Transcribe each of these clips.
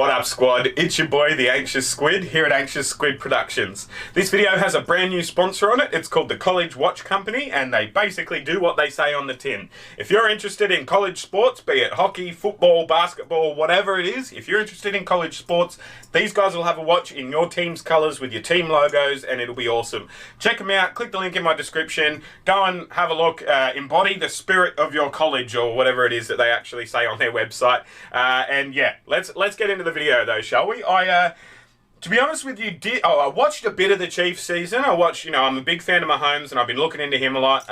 What up, squad? It's your boy, the Anxious Squid, here at Anxious Squid Productions. This video has a brand new sponsor on it. It's called the College Watch Company, and they basically do what they say on the tin. If you're interested in college sports, be it hockey, football, basketball, whatever it is, if you're interested in college sports, these guys will have a watch in your team's colours with your team logos, and it'll be awesome. Check them out, click the link in my description, go and have a look, embody the spirit of your college, or whatever it is that they actually say on their website. And yeah, let's get into the video though, shall we? To be honest with you, I watched a bit of the Chiefs season. I'm a big fan of Mahomes, and I've been looking into him a lot.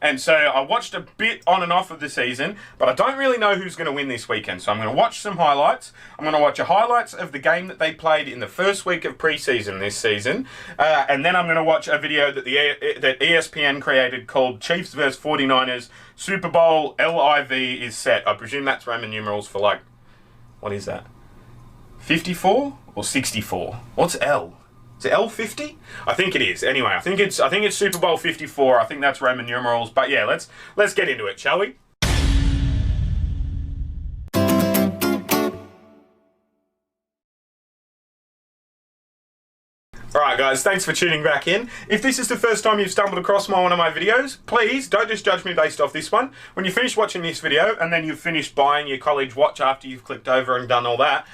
And so I watched a bit on and off of the season, but I don't really know who's going to win this weekend. So I'm going to watch some highlights. I'm going to watch highlights of the game that they played in the first week of preseason this season. And then I'm going to watch a video that that ESPN created called Chiefs vs 49ers Super Bowl LIV is set. I presume that's Roman numerals for, like, what is that? 54 or 64? What's L? Is it L50? I think it is. Anyway, I think it's Super Bowl 54. I think that's Roman numerals. But yeah, let's get into it, shall we? Alright guys, thanks for tuning back in. If this is the first time you've stumbled across one of my videos, please don't just judge me based off this one. When you finish watching this video and then you've finished buying your college watch after you've clicked over and done all that,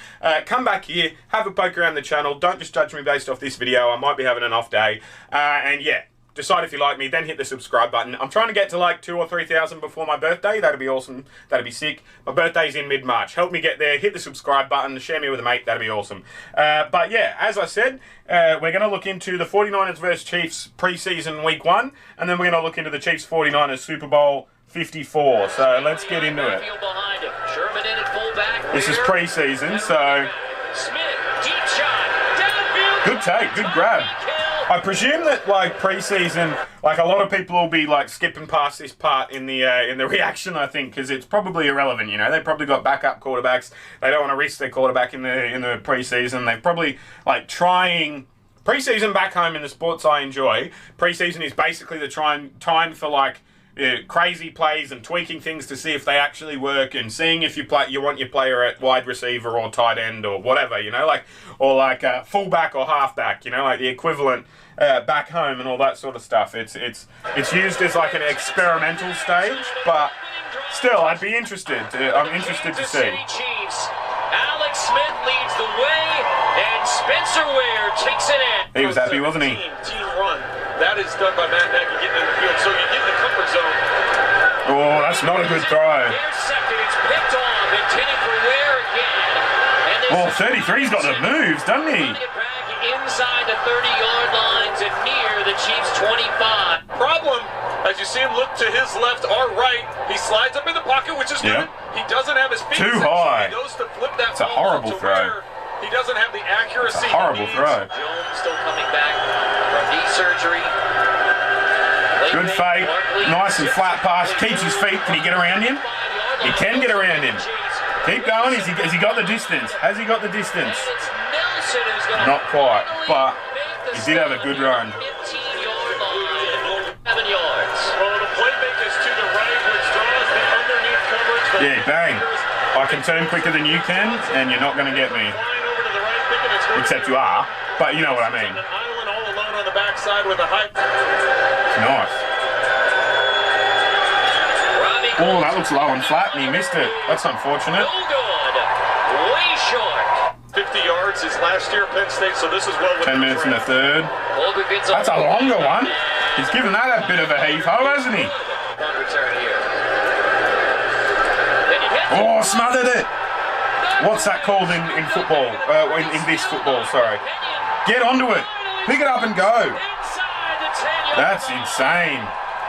come back here, have a poke around the channel, don't just judge me based off this video. I might be having an off day. And yeah, decide if you like me, then hit the subscribe button. I'm trying to get to like 2,000 or 3,000 before my birthday. That'd be awesome. That'd be sick. My birthday's in mid-March. Help me get there. Hit the subscribe button. Share me with a mate. That'd be awesome. But yeah, as I said, we're going to look into the 49ers vs Chiefs preseason week 1, and then we're going to look into the Chiefs 49ers Super Bowl 54. So let's get into it. This is preseason, so good take, good grab. I presume that, like, preseason, like, a lot of people will be, like, skipping past this part in the reaction, I think, because it's probably irrelevant, you know. They've probably got backup quarterbacks. They don't want to risk their quarterback in the preseason. They've probably, like, trying... Preseason back home in the sports I enjoy, preseason is basically the time for, like, crazy plays and tweaking things to see if they actually work, and seeing if you want your player at wide receiver or tight end or whatever, you know, or fullback or halfback, you know, like the equivalent back home and all that sort of stuff. It's used as like an experimental stage, but still, I'd be interested. I'm interested to see. Alex Smith leads the way, and Spencer Ware takes it in. He was happy, wasn't he? Team run. That is done by Matt Nagy getting in the field, so you get in the comfort zone. Oh, that's not a good throw. Second, it's picked off, intended for Ware again. Oh, 33's got the moves, doesn't he? Inside the 30-yard lines and near the Chiefs' 25. Problem, as you see him look to his left or right, he slides up in the pocket, which is good. He doesn't have his feet too high. He goes to flip that. It's a horrible throw. He doesn't have the accuracy. It's a horrible throw. Jones still coming back from knee surgery. Good fake. Nice and flat pass. Keeps his feet. Can he get around him? He can get around him. Keep going. Has he got the distance? Has he got the distance? Not quite, but he did have a good run. 7 yards. Well, the playmaker's to the right, which draws the underneath coverage. Yeah, bang. I can turn quicker than you can, and you're not going to get me. Except you are, but you know what I mean. An island all alone on the backside with a high. Nice. Oh, that looks low and flat, and he missed it. That's unfortunate. No good. Way short. 50 yards his last year at Penn State, so this is well within 10 minutes in the third. That's a longer one. He's given that a bit of a heave-ho, hasn't he? Oh, smothered it. What's that called in football? In this football, sorry. Get onto it. Pick it up and go. That's insane.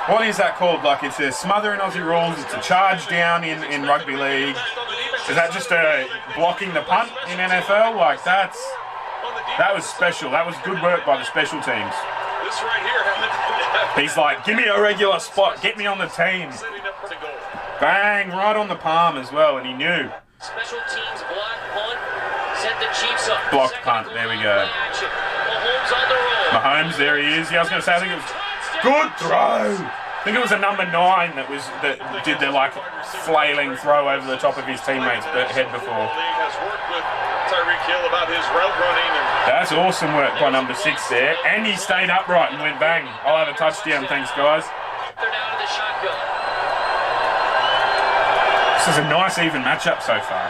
What is that called? Like, it's a smother in Aussie rules. It's a charge down in rugby league. Is that just blocking the punt in NFL? Like, that was special. That was good work by the special teams. This right here. He's like, give me a regular spot. Get me on the team. Bang, right on the palm as well, and he knew. Special teams block punt, sent the Chiefs up. Block punt, there we go. Mahomes on the roll. Mahomes, there he is. Yeah, I was going to say, I think it was good throw. I think it was a number 9 that did the, like, flailing throw over the top of his teammate's head before. Has worked with Tyreek Hill about his route running. And That's awesome work by number 6 there. And he stayed upright and went bang. I'll have a touchdown, thanks guys. They're down to the shotgun. This is a nice even matchup so far.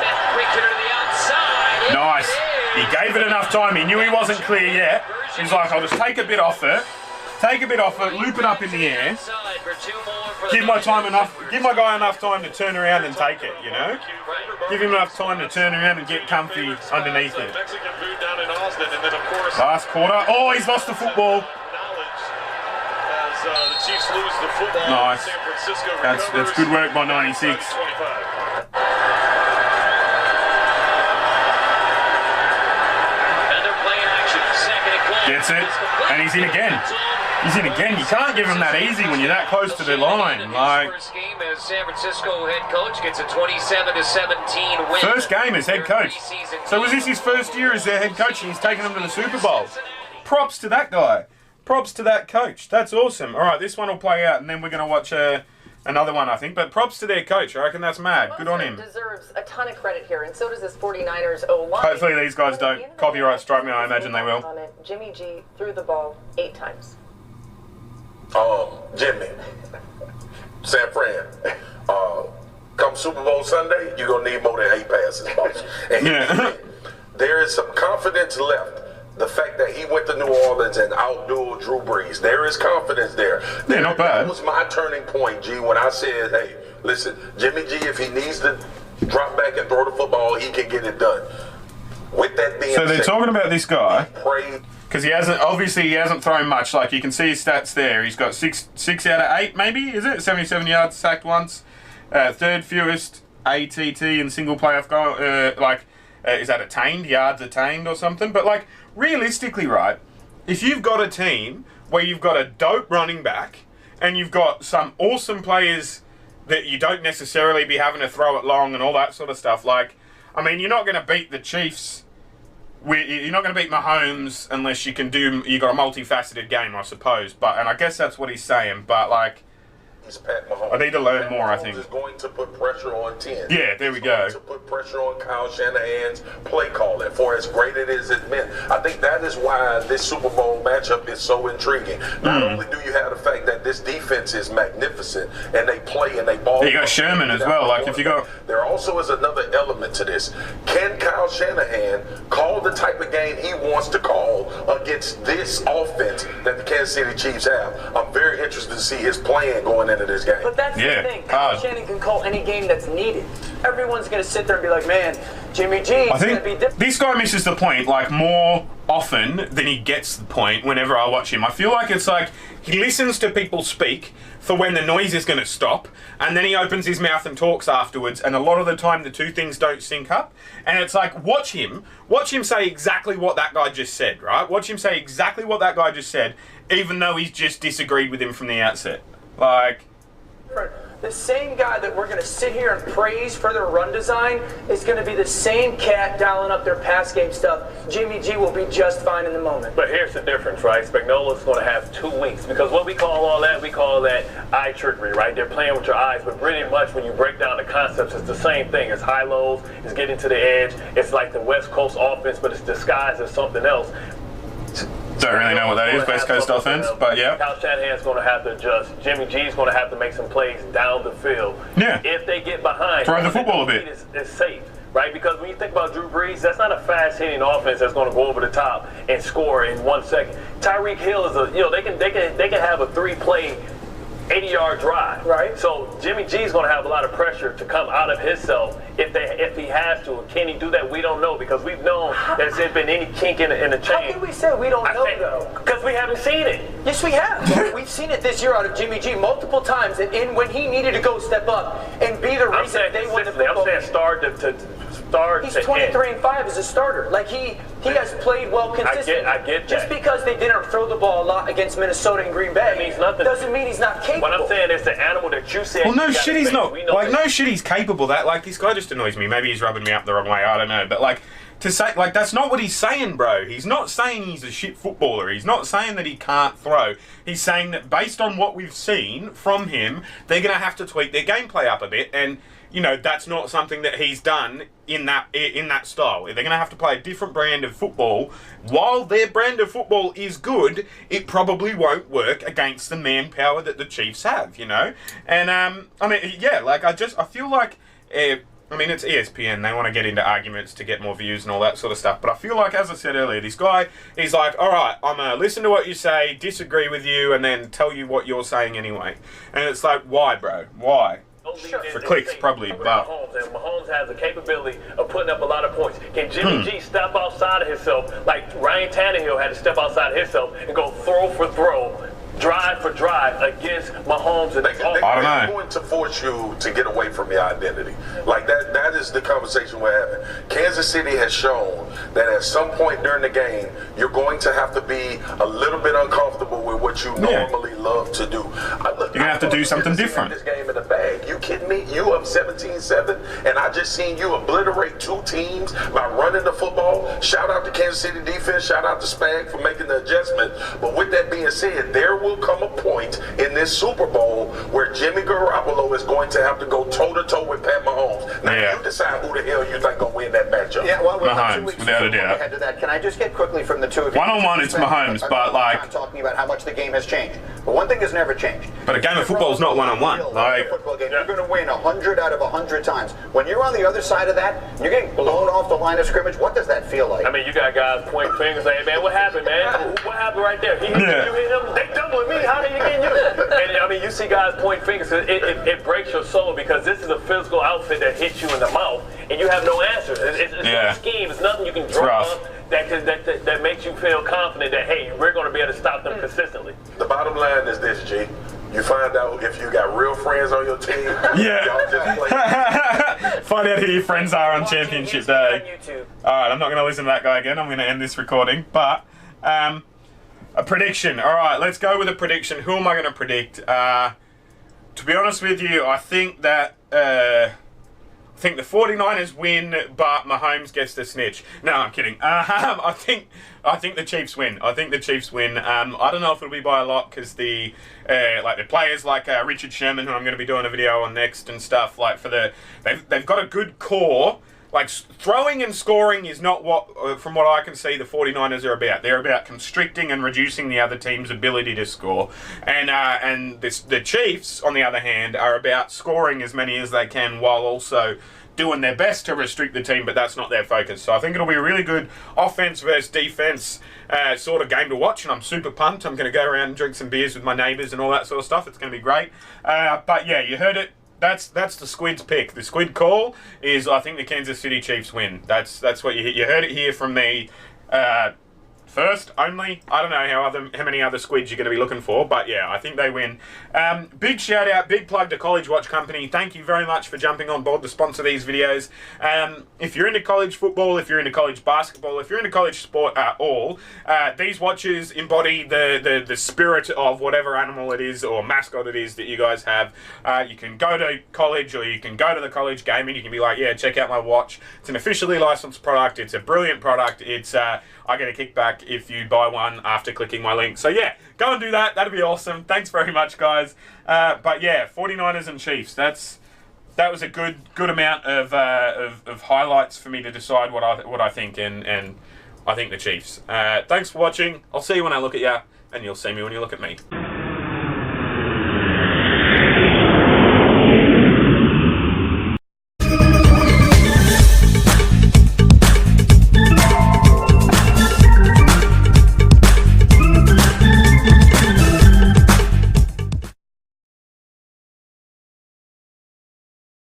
That quick hitter to the outside. Nice. He gave it enough time. He knew he wasn't clear yet. He's like, I'll just take a bit off it. Take a bit off it, loop it up in the air. Give my guy enough time to turn around and take it, you know? Give him enough time to turn around and get comfy underneath it. Mexican food down in Austin, and then of course Last quarter. Oh, he's lost the football. as the Chiefs lose the football. Nice. San Francisco That's good work by 96. 25. Another play in action. Second and goal. Gets it. And he's in again. He's in again. You can't give him that easy when you're that close to the line. Like, first game as San Francisco head coach gets a 27-17 win. first game as head coach. So was this his first year as their head coach and he's taken them to the Super Bowl? Props to that guy. Props to that coach. That's awesome. All right, this one will play out and then we're going to watch another one, I think. But props to their coach. I reckon that's mad. Good on him. Deserves a ton of credit here, and so does this 49ers O-line. Hopefully these guys don't copyright strike me. I imagine they will. On it, Jimmy G threw the ball 8 times. Jimmy, San Fran, come Super Bowl Sunday, you're going to need more than 8 passes, boss. And Yeah. there is some confidence left. The fact that he went to New Orleans and outdueled Drew Brees, there is confidence there. Yeah, not bad. That was my turning point, G, when I said, hey, listen, Jimmy G, if he needs to drop back and throw the football, he can get it done. With that being So they're said, talking about this guy. pray. Because he hasn't thrown much. Like, you can see his stats there. He's got 6 out of 8, maybe, is it? 77 yards, sacked once. Third fewest ATT in single playoff goal. Is that attained? Yards attained or something? But, like, realistically, right, if you've got a team where you've got a dope running back and you've got some awesome players that you don't necessarily be having to throw it long and all that sort of stuff, like, I mean, you're not going to beat the Chiefs. You're not going to beat Mahomes unless you got a multifaceted game, I suppose. And I guess that's what he's saying. But, like, Pat Mahomes. I need to learn more, I Mahomes think. is going to put pressure on 10. Yeah, there we He's go. going to put pressure on Kyle Shanahan's play calling for as great it is it meant. I think that is why this Super Bowl matchup is so intriguing. Not only do you have the fact that this defense is magnificent and they play and they ball. You got Sherman as well. Like, if you got... There also is another element to this. Can Kyle Shanahan call the type of game he wants to call against this offense that the Kansas City Chiefs have? I'm very interested to see his plan going into this game. But that's Yeah, the thing. Kyle hard. Shannon can call any game that's needed. Everyone's going to sit there and be like, man, Jimmy G is I going think to be different. this guy misses the point, like, more often than he gets the point whenever I watch him. I feel like it's like he listens to people speak for when the noise is going to stop, and then he opens his mouth and talks afterwards, and a lot of the time the two things don't sync up. And it's like, watch him say exactly what that guy just said, right? Watch him say exactly what that guy just said, even though he's just disagreed with him from the outset. Like... The same guy that we're going to sit here and praise for their run design is going to be the same cat dialing up their pass game stuff. Jimmy G will be just fine in the moment. But here's the difference, right? Spagnola's going to have 2 weeks because what we call all that, we call that eye trickery, right? They're playing with your eyes, but pretty much when you break down the concepts, it's the same thing. It's high-lows, it's getting to the edge. It's like the West Coast offense, but it's disguised as something else. Don't really know what that is, West Coast offense, but yeah. Kyle Shanahan's going to have to adjust. Jimmy G's going to have to make some plays down the field. Yeah. If they get behind, Throw the football a bit. It's safe, right? Because when you think about Drew Brees, that's not a fast-hitting offense that's going to go over the top and score in 1 second. Tyreek Hill is they can have a 3-play 80-yard drive, right? So Jimmy G's going to have a lot of pressure to come out of himself if he has to. Can he do that? We don't know because we've known there's been any kink in the chain. How can we say we don't know, though? Because we haven't seen it. Yes, we have. We've seen it this year out of Jimmy G multiple times, and when he needed to go step up and be the reason they won the football game. I'm saying start to He's 23-5 as a starter. Like he has played well consistently. I get that. Just because they didn't throw the ball a lot against Minnesota and Green Bay means nothing. doesn't mean he's not capable. What I'm saying is the animal that you said. Well, no you shit, gotta he's face. not. We know Like, that. no shit, he's capable. That, like, this guy just annoys me. Maybe he's rubbing me up the wrong way. I don't know. But, like, to say, like, that's not what he's saying, bro. He's not saying he's a shit footballer. He's not saying that he can't throw. He's saying that based on what we've seen from him, they're going to have to tweak their gameplay up a bit. And you know, that's not something that he's done in that style. They're going to have to play a different brand of football. While their brand of football is good, it probably won't work against the manpower that the Chiefs have, you know? And, I mean, yeah, like, I feel like, I mean, it's ESPN. They want to get into arguments to get more views and all that sort of stuff. But I feel like, as I said earlier, this guy, he's like, all right, I'm going to listen to what you say, disagree with you, and then tell you what you're saying anyway. And it's like, why, bro? Why? Sure. For clicks, probably, but... Mahomes has the capability of putting up a lot of points. Can Jimmy G step outside of himself, like Ryan Tannehill had to step outside of himself and go throw for throw, drive for drive against Mahomes and I don't know. They're going to force you to get away from your identity. Like that is the conversation we're having. Kansas City has shown that at some point during the game, you're going to have to be a little bit uncomfortable with what you normally love to do. You're going to have to do something different. This game in the bag. You kidding me? You up 17-7, and I just seen you obliterate 2 teams by running the football. Shout out to Kansas City defense. Shout out to Spag for making the adjustment. But with that being said, there will come a point in this Super Bowl where Jimmy Garoppolo is going to have to go toe-to-toe with Pat Mahomes. Now, you decide who the hell you think going to win that matchup. Yeah, well, Mahomes, without a doubt. Ahead to that, can I just get quickly from the two of you? One-on-one, it's Mahomes, but like... talking about how much the game has changed. But one thing has never changed. But a game of football is not one-on-one. Like, football game, you're going to win 100 out of 100 times. When you're on the other side of that, you're getting blown off the line of scrimmage. What does that feel like? I mean, you got guys pointing fingers saying, man, what happened, man? What happened right there? You hit him, they doubling me, how did you get you? And I mean, you see guys point fingers, it breaks your soul because this is a physical outfit that hits you in the mouth and you have no answers. It's no scheme, it's nothing you can draw up that makes you feel confident that, hey, we're going to be able to stop them consistently. The bottom line is this, G. You find out if you got real friends on your team. Y'all just play. Find out who your friends are on Championship Day. Alright, I'm not going to listen to that guy again. I'm going to end this recording. But, a prediction. Alright, let's go with a prediction. Who am I going to predict? To be honest with you, I think that... I think the 49ers win, but Mahomes gets the snitch. No, I'm kidding. I think the Chiefs win. I think the Chiefs win. I don't know if it'll be by a lot because the players like Richard Sherman, who I'm going to be doing a video on next and stuff, like they've got a good core. Like, throwing and scoring is not what, from what I can see, the 49ers are about. They're about constricting and reducing the other team's ability to score. And the Chiefs, on the other hand, are about scoring as many as they can while also doing their best to restrict the team, but that's not their focus. So I think it'll be a really good offense versus defense sort of game to watch, and I'm super pumped. I'm going to go around and drink some beers with my neighbours and all that sort of stuff. It's going to be great. But yeah, you heard it. That's the Squid's pick. The Squid call is, I think, the Kansas City Chiefs win. That's what you heard it here from me. First, only. I don't know how many other squids you're going to be looking for, but yeah, I think they win. Big shout out, big plug to College Watch Company. Thank you very much for jumping on board to sponsor these videos. If you're into college football, if you're into college basketball, if you're into college sport at all, these watches embody the spirit of whatever animal it is or mascot it is that you guys have. You can go to college or you can go to the college game and you can be like, yeah, check out my watch. It's an officially licensed product. It's a brilliant product. It's I get a kickback if you buy one after clicking my link. So yeah, go and do that. That'd be awesome. Thanks very much, guys. But yeah, 49ers and Chiefs. That was a good amount of highlights for me to decide what I think, and I think the Chiefs. Thanks for watching. I'll see you when I look at you, and you'll see me when you look at me.